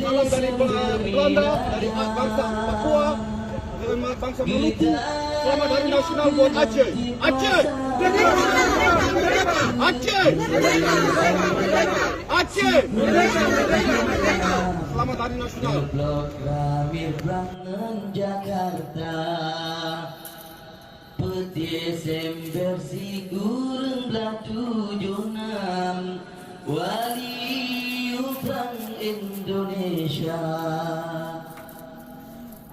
salam dari Belanda, dari bangsa Papua, bangsa Maluku. Selamat Hari Nasional buat Aceh. Aceh! Aceh! Aceh! Selamat Hari Nasional. Blok Ramir Brangen Jakarta Desember si gureng belah 76 Wali Uprang Indonesia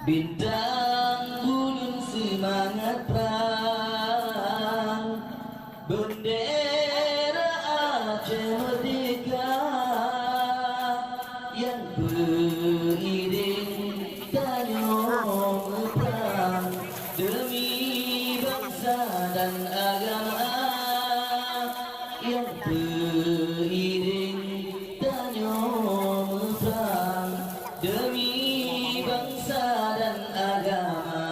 Bintang bulun semangat perang Bendera Aceh merdeka Yang beriring tanyong perang Demi bangsa dan agama Yang beriring tanyong perang Demi bangsa dan agama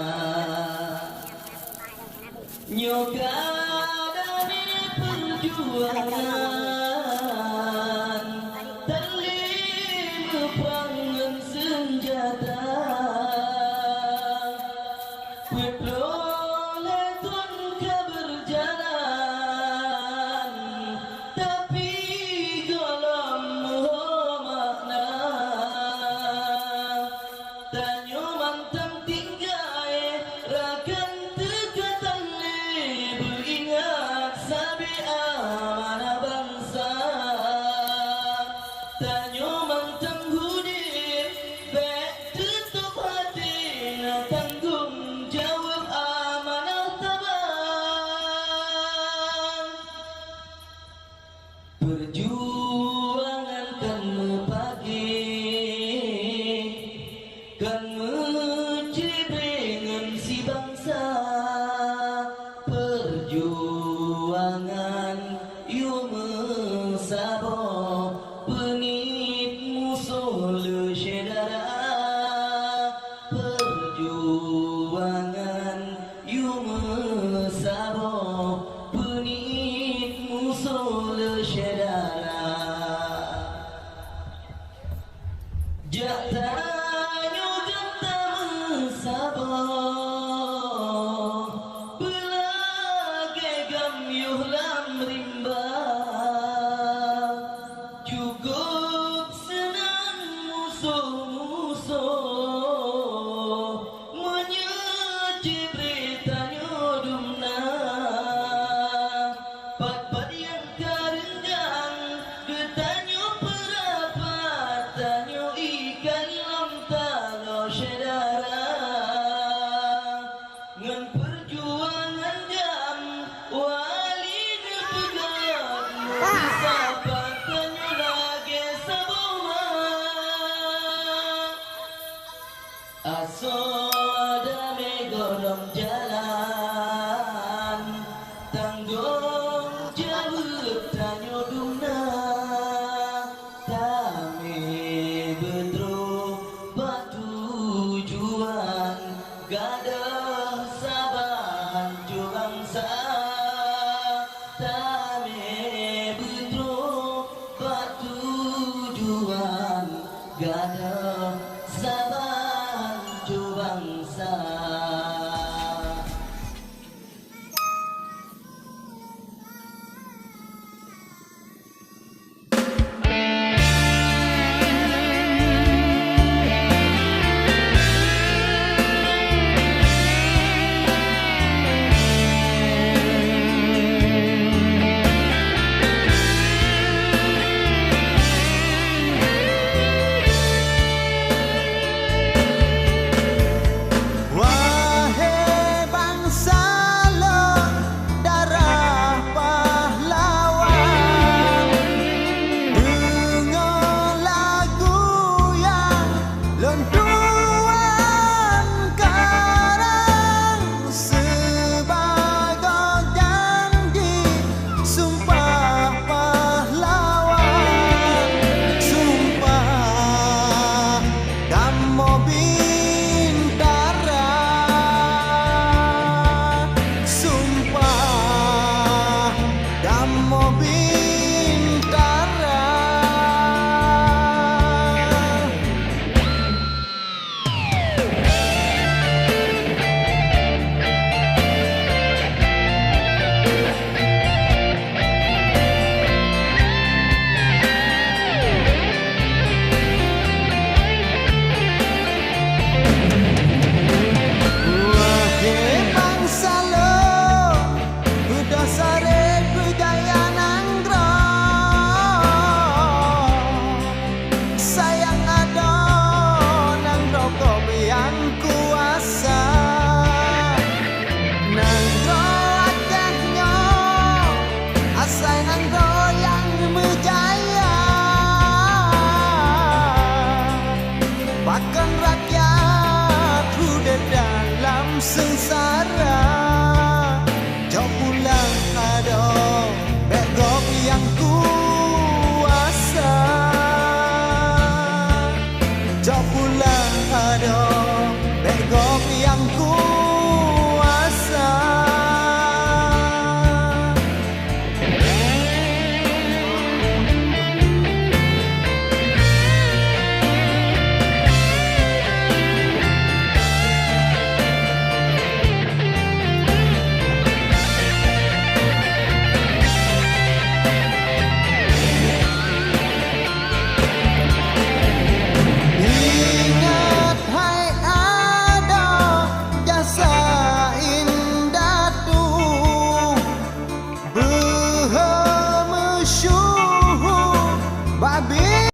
Nyoka dari perjuangan Terlim perangan senjata Petroleton keberjalan Tapi dalam makna Tanyo mantap tinggai Rakan tekatan beringat sabi amanah bangsa Tanyo mantap hudir Bek tutup hati tanggung jawab amanah tabang Perjuangan kan mepagi Kan mencibringan si bangsa Perjuangan yu mesabo Penit musuh le syedara Perjuangan yu mesabo Penit musuh le syedara Jak tanyo genta mesabo Belage gamyuh lam rimba Cukup senang musuh-musuh Menyecibri tanyo dumna Pat-pat yang karenggang Getanyo perapat Tanyo ikan lam talo syedara Ngan perjuangan jam Wali nepegat Sahabat tanyo lagi saboma Aso dame golong jalan Tanggung jawab tanyo dumna Tame bedro batujuan Gadah sabahan ju bangsa Tame bedro batujuan Gadah sabahan